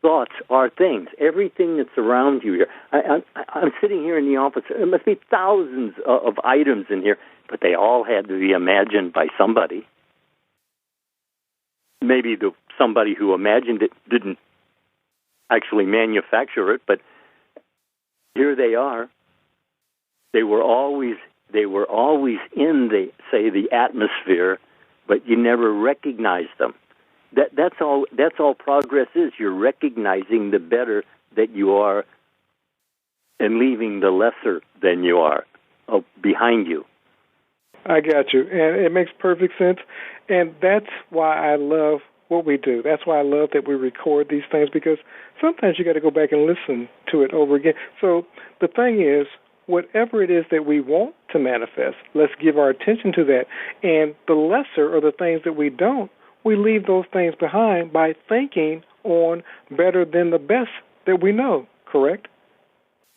thoughts are things. Everything that's around you here. I'm sitting here in the office. There must be thousands of items in here, but they all had to be imagined by somebody. Maybe somebody who imagined it didn't actually manufacture it, but here they are. They were always in the atmosphere, but you never recognized them. That's all progress is. You're recognizing the better that you are and leaving the lesser than you are behind you. I got you. And it makes perfect sense. And that's why I love what we do. That's why I love that we record these things, because sometimes you got to go back and listen to it over again. So the thing is, whatever it is that we want to manifest, let's give our attention to that. And the lesser, or the things that we don't, we leave those things behind by thinking on better than the best that we know, correct?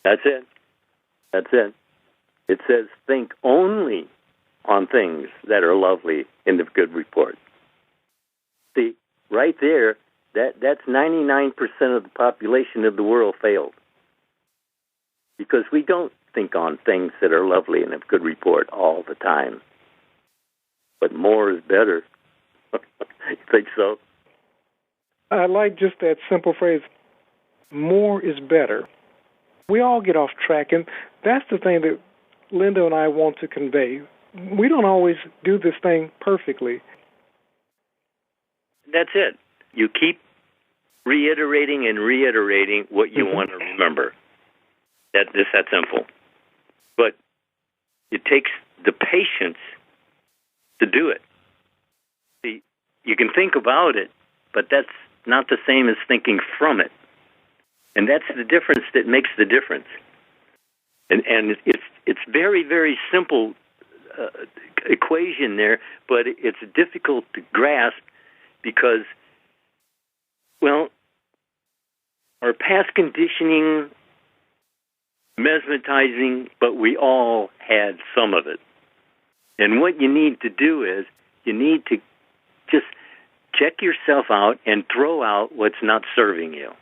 That's it. That's it. It says think only on things that are lovely in the good report. See, right there, that's 99% of the population of the world failed. Because we don't think on things that are lovely and of good report all the time. But more is better. You think so? I like just that simple phrase, more is better. We all get off track, and that's the thing that Linda and I want to convey. We don't always do this thing perfectly. That's it. You keep reiterating and reiterating what you want to remember. It's that simple. But it takes the patience to do it. See, you can think about it, but that's not the same as thinking from it. And that's the difference that makes the difference. And it's very, very simple equation there, but it's difficult to grasp because, well, our past conditioning, mesmerizing, but we all had some of it. And what you need to do is you need to just check yourself out and throw out what's not serving you.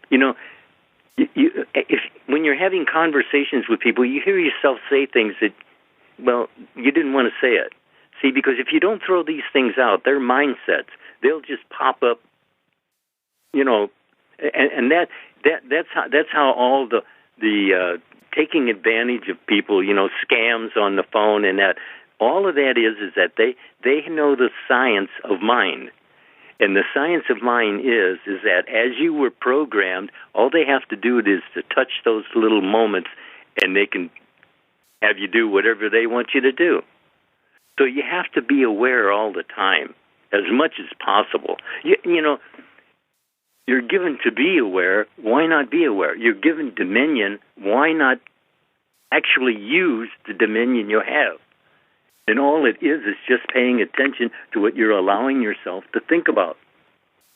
You know, when you're having conversations with people, you hear yourself say things that, well, you didn't want to say it. See, because if you don't throw these things out, their mindsets, they'll just pop up, you know, and that's how all the taking advantage of people, you know, scams on the phone and that, all of that is that they know the science of mind. And the science of mind is that as you were programmed, all they have to do is to touch those little moments, and they can have you do whatever they want you to do. So you have to be aware all the time, as much as possible. You know, you're given to be aware. Why not be aware? You're given dominion. Why not actually use the dominion you have? And all it is just paying attention to what you're allowing yourself to think about.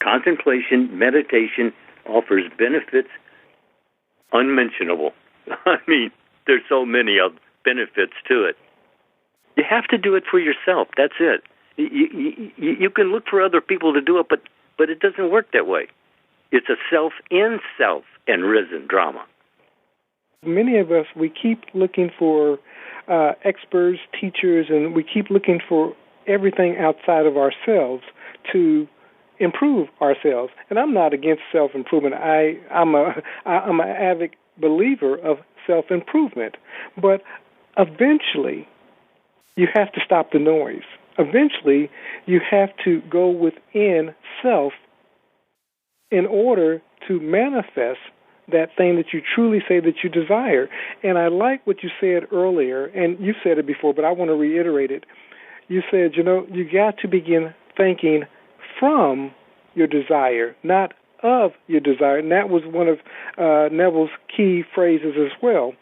Contemplation, meditation offers benefits unmentionable. I mean, there's so many benefits to it. You have to do it for yourself. That's it. You can look for other people to do it, but it doesn't work that way. It's a self in self and risen drama. Many of us, we keep looking for experts, teachers, and we keep looking for everything outside of ourselves to improve ourselves. And I'm not against self-improvement. I'm an avid believer of self-improvement. But eventually, you have to stop the noise. Eventually, you have to go within self in order to manifest that thing that you truly say that you desire. And I like what you said earlier, and you said it before, but I want to reiterate it. You said, you know, you got to begin thinking from your desire, not of your desire. And that was one of Neville's key phrases as well.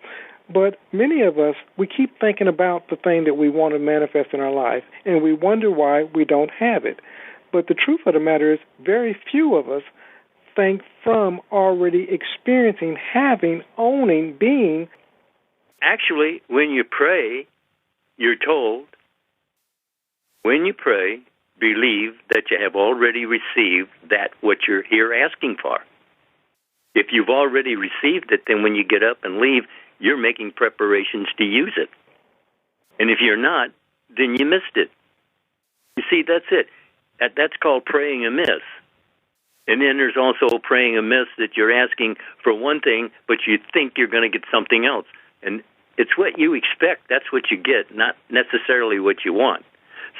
But many of us, we keep thinking about the thing that we want to manifest in our life, and we wonder why we don't have it. But the truth of the matter is, very few of us think from already experiencing, having, owning, being. Actually, when you pray, you're told, when you pray, believe that you have already received that what you're here asking for. If you've already received it, then when you get up and leave, you're making preparations to use it. And if you're not, then you missed it. You see, that's it. That's called praying amiss. And then there's also praying amiss that you're asking for one thing, but you think you're going to get something else. And it's what you expect. That's what you get, not necessarily what you want.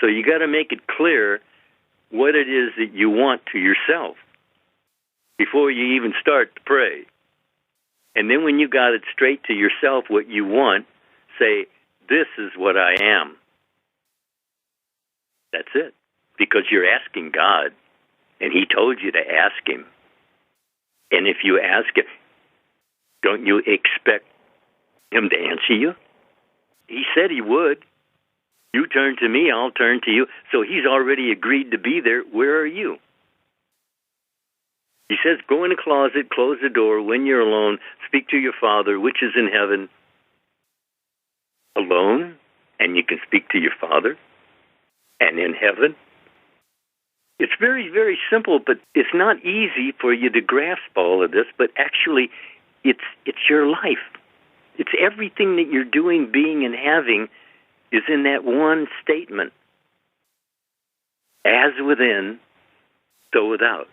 So you got to make it clear what it is that you want to yourself before you even start to pray. And then when you got it straight to yourself what you want, say, this is what I am. That's it. Because you're asking God, and He told you to ask Him. And if you ask Him, don't you expect Him to answer you? He said He would. You turn to me, I'll turn to you. So He's already agreed to be there. Where are you? He says, go in the closet, close the door. When you're alone, speak to your Father, which is in heaven. Alone, and you can speak to your Father, and in heaven. It's very, very simple, but it's not easy for you to grasp all of this, but actually, it's your life. It's everything that you're doing, being, and having is in that one statement. As within, so without.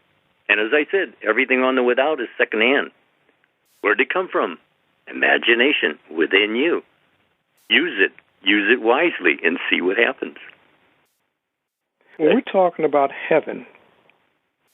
And as I said, everything on the without is secondhand. Where'd it come from? Imagination within you. Use it wisely, and see what happens. When we're talking about heaven,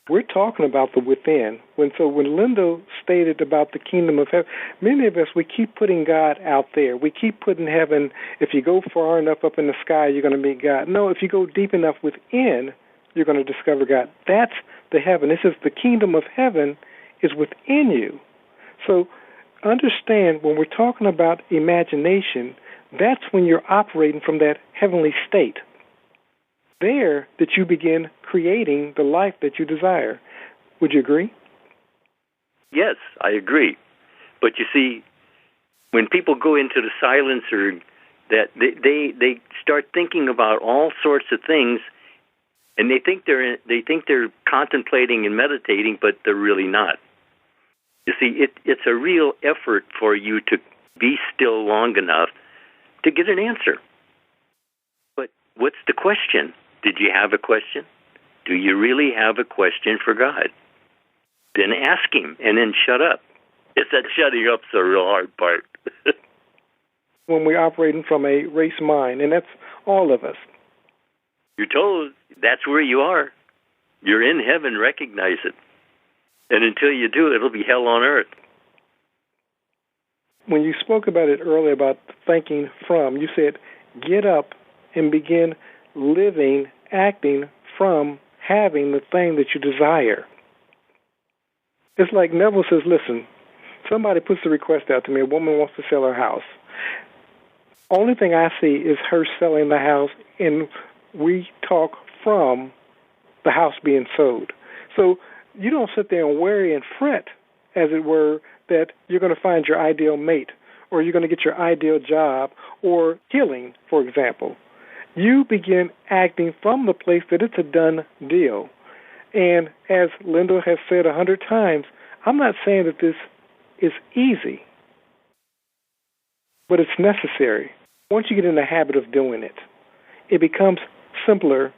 we're talking about the within. When Lindell stated about the kingdom of heaven, many of us, we keep putting God out there. We keep putting heaven, if you go far enough up in the sky, you're going to meet God. No, if you go deep enough within, you're going to discover God. That's the heaven. It says the kingdom of heaven is within you. So understand, when we're talking about imagination, that's when you're operating from that heavenly state. There that you begin creating the life that you desire. Would you agree? Yes, I agree. But you see, when people go into the silence, or that they start thinking about all sorts of things, and they think they're contemplating and meditating, but they're really not. You see, it's a real effort for you to be still long enough to get an answer. But what's the question? Did you have a question? Do you really have a question for God? Then ask Him, and then shut up. It's that shutting up's the real hard part. When we're operating from a race mind, and that's all of us. You're told that's where you are. You're in heaven, recognize it. And until you do, it'll be hell on earth. When you spoke about it earlier, about thinking from, you said, get up and begin living, acting from having the thing that you desire. It's like Neville says, listen, somebody puts a request out to me, a woman wants to sell her house. Only thing I see is her selling the house, and we talk from the house being sold. So you don't sit there and worry and fret, as it were, that you're going to find your ideal mate, or you're going to get your ideal job, or healing, for example. You begin acting from the place that it's a done deal. And as Lindell has said 100 times, I'm not saying that this is easy, but it's necessary. Once you get in the habit of doing it, it becomes simpler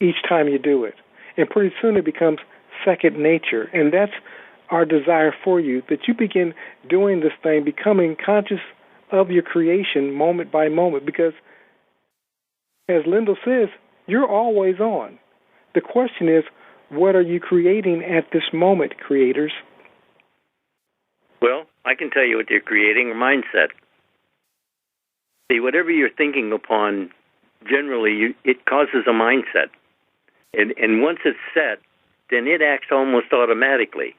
each time you do it. And pretty soon it becomes second nature. And that's our desire for you, that you begin doing this thing, becoming conscious of your creation moment by moment, because as Lindell says, you're always on. The question is, what are you creating at this moment, creators? Well, I can tell you what you're creating, a mindset. See, whatever you're thinking upon, generally, it causes a mindset. And once it's set, then it acts almost automatically.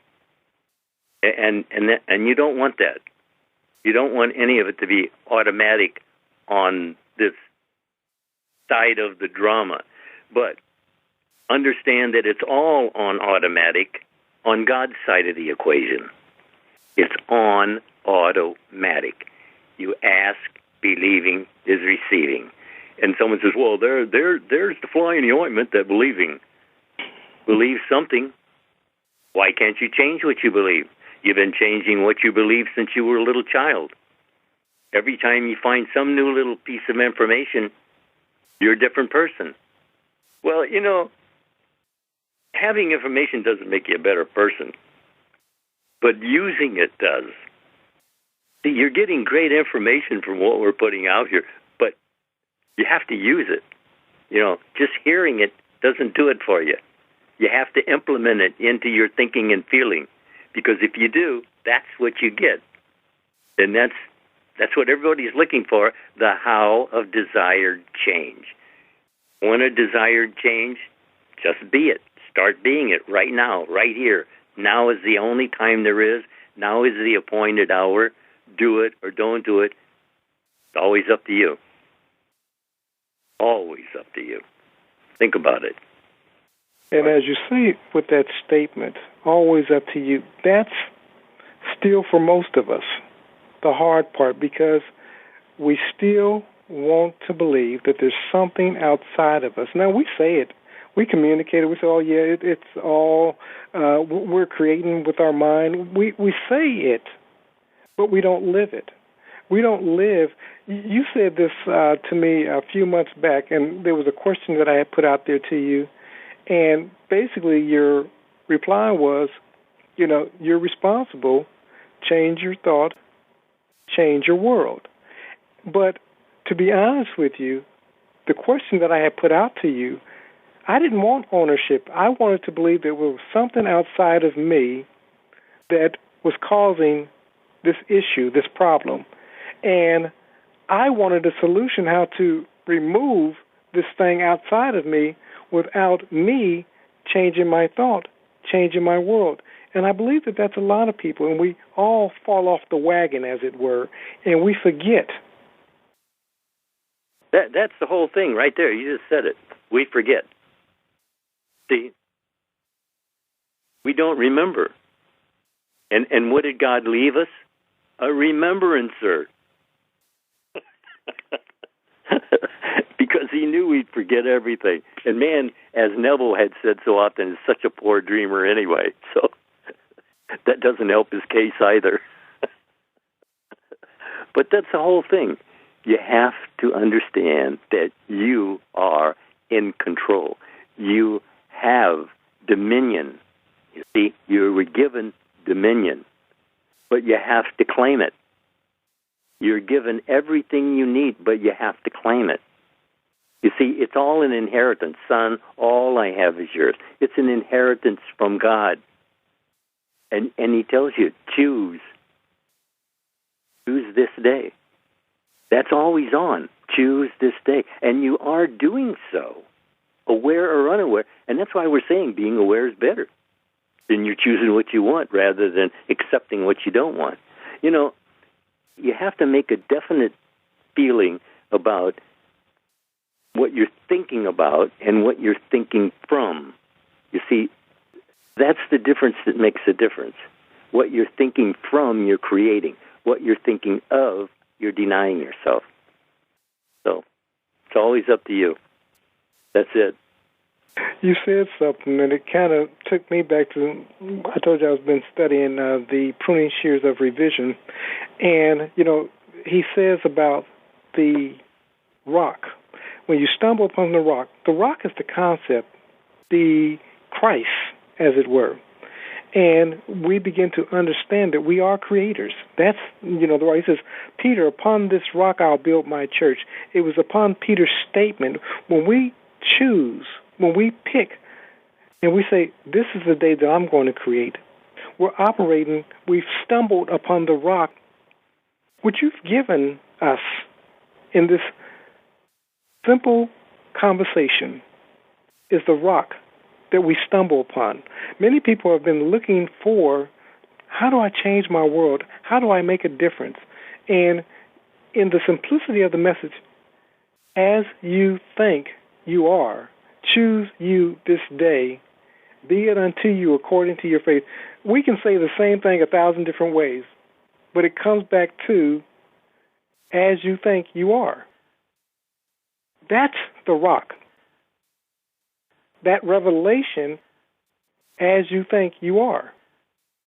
And you don't want that. You don't want any of it to be automatic on this side of the drama. But understand that it's all on automatic on God's side of the equation. It's on automatic. You ask, believing is receiving. And someone says, well, there's the fly in the ointment that believing. Believe something. Why can't you change what you believe? You've been changing what you believe since you were a little child. Every time you find some new little piece of information, you're a different person. Well, having information doesn't make you a better person, but using it does. See, you're getting great information from what we're putting out here, but you have to use it. Just hearing it doesn't do it for you. You have to implement it into your thinking and feeling, because if you do, that's what you get. And that's what everybody's looking for, the how of desired change. Want a desired change? Just be it. Start being it right now, right here. Now is the only time there is. Now is the appointed hour. Do it or don't do it. It's always up to you. Always up to you. Think about it. And as you say with that statement, always up to you, that's still for most of us the hard part, because we still want to believe that there's something outside of us. Now, we say it. We communicate it. We say, oh, yeah, it's all we're creating with our mind. We say it, but we don't live it. We don't live. You said this to me a few months back, and there was a question that I had put out there to you, and basically your reply was, you're responsible. Change your thought, change your world. But to be honest with you, the question that I had put out to you, I didn't want ownership. I wanted to believe there was something outside of me that was causing this issue, this problem. And I wanted a solution how to remove this thing outside of me without me changing my thought, changing my world. And I believe that that's a lot of people, and we all fall off the wagon, as it were, and we forget. That's the whole thing right there. You just said it. We forget. See, we don't remember. And what did God leave us? A remembrancer. Because he knew we'd forget everything. And man, as Neville had said so often, is such a poor dreamer anyway. So that doesn't help his case either. But that's the whole thing. You have to understand that you are in control. You have dominion. You see, you were given dominion, but you have to claim it. You're given everything you need, but you have to claim it. You see, it's all an inheritance. Son, all I have is yours. It's an inheritance from God. And he tells you, choose. Choose this day. That's always on. Choose this day. And you are doing so, aware or unaware. And that's why we're saying being aware is better. Then you're choosing what you want rather than accepting what you don't want. You have to make a definite feeling about what you're thinking about and what you're thinking from. You see, that's the difference that makes a difference. What you're thinking from, you're creating. What you're thinking of, you're denying yourself. So it's always up to you. That's it. You said something, and it kind of took me back to, I told you I've been studying the pruning shears of revision. And, he says about the rock. When you stumble upon the rock is the concept, the Christ, as it were. And we begin to understand that we are creators. That's, the rock. He says, Peter, upon this rock I'll build my church. It was upon Peter's statement, when we choose, when we pick, and we say, this is the day that I'm going to create, we're operating, we've stumbled upon the rock, which you've given us in this simple conversation is the rock that we stumble upon. Many people have been looking for, how do I change my world? How do I make a difference? And in the simplicity of the message, as you think you are, choose you this day, be it unto you according to your faith. We can say the same thing 1,000 different ways, but it comes back to, as you think you are. That's the rock. That revelation, as you think you are.